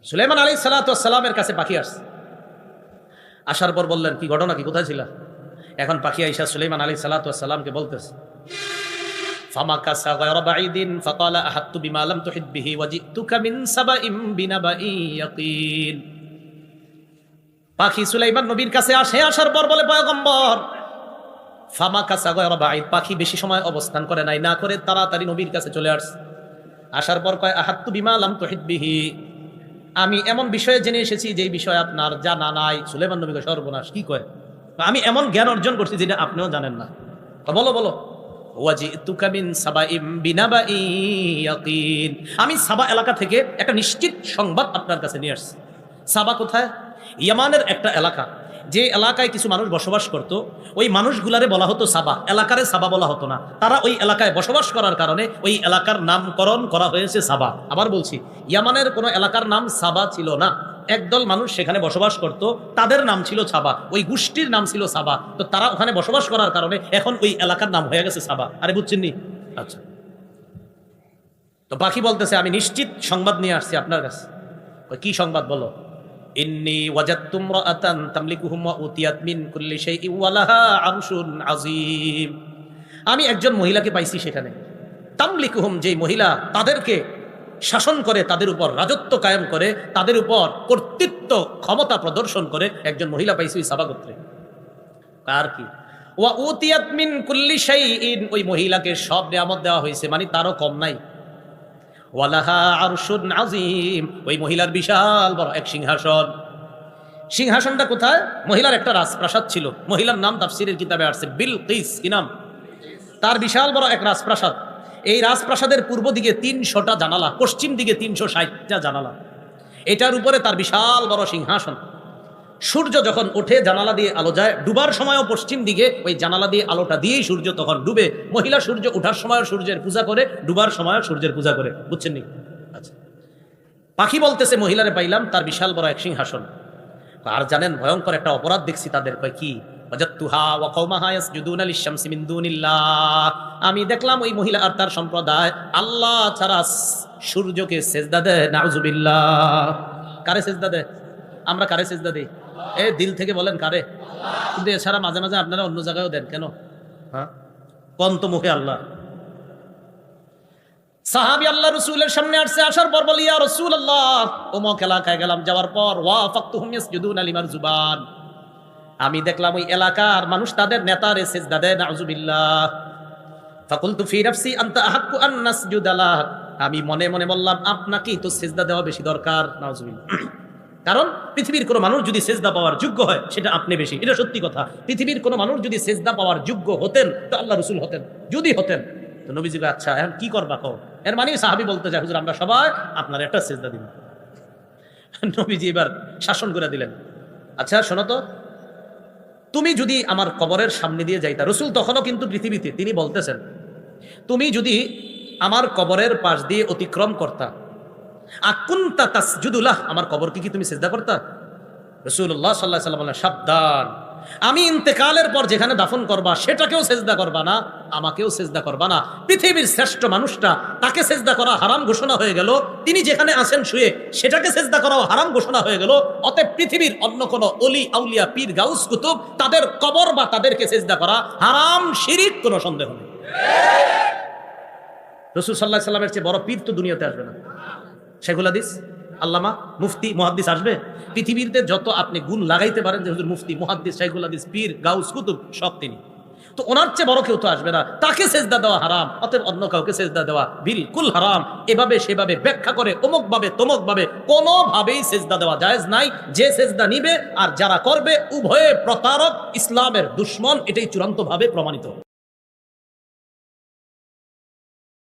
সুলাইমান আলাইহিস সালাতু ওয়াস সালামের কাছে পাখি আসছে। আসার পর বললেন, কি ঘটনা, কি কোথায় ছিলা? এখন পাখি আইসা সুলাইমান আলাইহিস সালাতু ওয়াস সালামকে বলতেছে, ফামাকাসা গায়রা বাঈদিন ফাকালা আহাত্তু বিমা লাম তুহিত বিহি ওয়াজিতুকা মিন সাবাইম বিনাবাইন ইয়াকিন। পাখি সুলাইমান নবীর কাছে আসে, আসার পর বলে, পয়গম্বর, ফামাকাসা গায়রা বাঈদ, পাখি বেশি সময় অবস্থান করে নাই, না করে তাড়াতাড়ি নবীর কাছে চলে আসছে। আসার পর কয়, আহাত্তু বিমা লাম তুহিত বিহি, আমি এমন বিষয়ে জেনে এসেছি যে বিষয় আপনার জানা নাই। সুলাইমান নবী কয়, সর্বনাশ, কি কয়? আমি এমন জ্ঞান অর্জন করছি যেটা আপনিও জানেন না। বলো বলো। ওয়াজিতুকা মিন সাবাইম বিনাবাইন ইয়াকিন, আমি সাবা এলাকা থেকে একটা নিশ্চিত সংবাদ আপনার কাছে নিয়ে আসছি। সাবা কোথায়? ইয়ামানের একটা এলাকা, যে এলাকায় কিছু মানুষ বসবাস করত। ওই মানুষগুলারে বলা হতো সাবা, এলাকারে সাবা বলা হতো না। তারা ওই এলাকায় বসবাস করার কারণে ওই এলাকার নামকরণ করা হয়েছে সাবা। আবার বলছি, ইয়ামানের কোনো এলাকার নাম সাবা ছিল না। একদল মানুষ সেখানে বসবাস করত, তাদের নাম ছিল সাবা, ওই গোষ্ঠীর নাম ছিল সাবা। তো তারা ওখানে বসবাস করার কারণে এখন ওই এলাকার নাম হয়ে গেছে সাবা। আরে বুঝছেন নি? আচ্ছা, তো পাখি বলতেছে, আমি নিশ্চিত সংবাদ নিয়ে আসছি আপনার কাছে। কি সংবাদ বলো? ইন্নী ওয়াজাদতু ইমরাআতান তামলিকুহুম ওয়া উতিয়াত মিন কুল্লি শাইইন ওয়া লাহা আরশুন আযীম। আমি একজন মহিলাকে পাইছি সেখানে, তামলিকুহুম, যেই মহিলা তাদেরকে শাসন করে, তাদের উপর রাজত্ব কায়েম করে, তাদের উপর কর্তৃত্ব ক্ষমতা প্রদর্শন করে, একজন মহিলা পাইছি ওই সাবা গোত্রে। আর কি? ওয়া উতিয়াত মিন কুল্লি শাইইন, ওই মহিলাকে সব নিয়ামত দেওয়া হয়েছে, মানে তারও কম নাই। ওয়ালাহা আরশুন আযীম, ওই মহিলার বিশাল বড় এক সিংহাসন। সিংহাসনটা কোথায়? মহিলার একটা রাজপ্রাসাদ ছিল। মহিলার নাম তাফসীরের কিতাবে আসছে বিলকিস। কি নাম? তার বিশাল বড় এক রাজপ্রাসাদ। এই রাজপ্রাসাদের পূর্ব দিকে ৩০০টা জানালা, পশ্চিম দিকে ৩৬০টা জানালা। এটার উপরে তার বিশাল বড় সিংহাসন। সূর্য যখন ওঠে জানালা দিয়ে আলো যায়, ডুবার সময়ও পশ্চিম দিকে ওই জানালা দিয়ে আলোটা দিয়েই সূর্য তখন ডুবে। মহিলা সূর্য ওঠার সময় সূর্যের পূজা করে, ডুবার সময় সূর্যের পূজা করে। বুঝছেন নি? আচ্ছা, পাখি বলতেছে, মহিলারে পাইলাম, তার বিশাল বড় এক সিংহাসন। আর জানেন, ভয়ঙ্কর একটা অপরাধ দেখছি তাদের। কয় কি? ওয়াজাদতুহা ওয়া কওমাহা ইয়াসজুদুনা লিশ-শামসি মিন দুনিল্লাহ, আমি দেখলাম ওই মহিলা আর তার সম্প্রদায় আল্লাহ ছাড়া সূর্যকে সেজদা দেয়। নাউযুবিল্লাহ। কারে সেজদা দেয়? আমরা কারে সেজদা দেই? দিল থেকে বলেন কারে? কিন্তু এছাড়া মাঝে মাঝে আপনারা অন্য জায়গায়ও দেন কেন? হ্যাঁ, কোন তো মুখে আল্লাহ। সাহাবী আল্লাহ রাসূলের সামনে আসছে, আসার পর বলি, ইয়া রাসূলুল্লাহ, অমুক এলাকায় গেলাম, যাওয়ার পর ওয়াফাকতুহুম ইয়াসজুদুনা লিমারজুবান, আমি দেখলাম ওই এলাকার মানুষ তাদের নেতারে সেজদা দেয়। নাউযুবিল্লাহ। ফাকুলতু ফি নাফসি আনতা আহাক্কু আন নাসজুদা লাহ, আমি মনে মনে বললাম, আপনাকেই তো সেজদা দেওয়া বেশি দরকার। নাউযুবিল্লাহ। কারণ পৃথিবীর কোনো মানুষ যদি সেজদা পাওয়ার যোগ্য হয়, সেটা আপনি বেশি। এটা সত্যি কথা। পৃথিবীর কোনো মানুষ যদি সেজদা পাওয়ার যোগ্য হতেন তো আল্লাহ রাসূল হতেন। যদি হতেন তো নবীজি, আচ্ছা এখন কি করবা কও? এর মানে সাহাবী বলতে যায়, হুজুর আমরা সবাই আপনার একটা সেজদা দিব। নবীজি এবার শাসন করে দিলেন, আচ্ছা শোনো তো, তুমি যদি আমার কবরের সামনে দিয়ে যাইতা, রাসূল তখনও কিন্তু পৃথিবীতে, তিনি বলতেছেন, তুমি যদি আমার কবরের পাশ দিয়ে অতিক্রম করতা, আকুনতা তাসজুদু লাহ, আমার কবরকে কি তুমি সিজদা করতা? রাসূলুল্লাহ সাল্লাল্লাহু আলাইহি ওয়াসাল্লাম বলেন, সাবধান, আমি ইন্তেকালের পর যেখানে দাফন করবা সেটাকেও সিজদা করবা না, আমাকেও সিজদা করবা না। পৃথিবীর শ্রেষ্ঠ মানুষটা, তাকে সিজদা করা হারাম ঘোষণা হয়ে গেল। তিনি যেখানে আছেন শুয়ে, সেটাকে সিজদা করাও হারাম ঘোষণা হয়ে গেল। অতএব পৃথিবীর অন্য কোনো ওলি আউলিয়া পীর গাউস কুতুব, তাদের কবর বা তাদেরকে সিজদা করা হারাম, শিরিক, কোনো সন্দেহ নেই। রাসূল সাল্লাল্লাহু আলাইহি ওয়াসাল্লামের চেয়ে বড় পীর তো দুনিয়াতে আসবে না। শেখুল হাদিস, আল্লামা, মুফতি, মুহাদ্দিস আসবে? পৃথিবীতে যত আপনি গুণ লাগাইতে পারেন যে হুজুর মুফতি, মুহাদ্দিস, শেখুল হাদিস, পীর, গাউস কুতুব, সব তিনি। তো ওনার চেয়ে বড় কেউ তো আসবে না। তাকে সেজদা দেওয়া হারাম, অতএব অন্য কাউকে সেজদা দেওয়া বিলকুল হারাম। এভাবে সেভাবে ব্যাখ্যা করে অমুক ভাবে তমুক ভাবে কোনোভাবেই সেজদা দেওয়া জায়েজ নাই। যে সেজদা নিবে আর যারা করবে, উভয়ে প্রতারক, ইসলামের দুশমন, এটাই চূড়ান্তভাবে প্রমাণিত।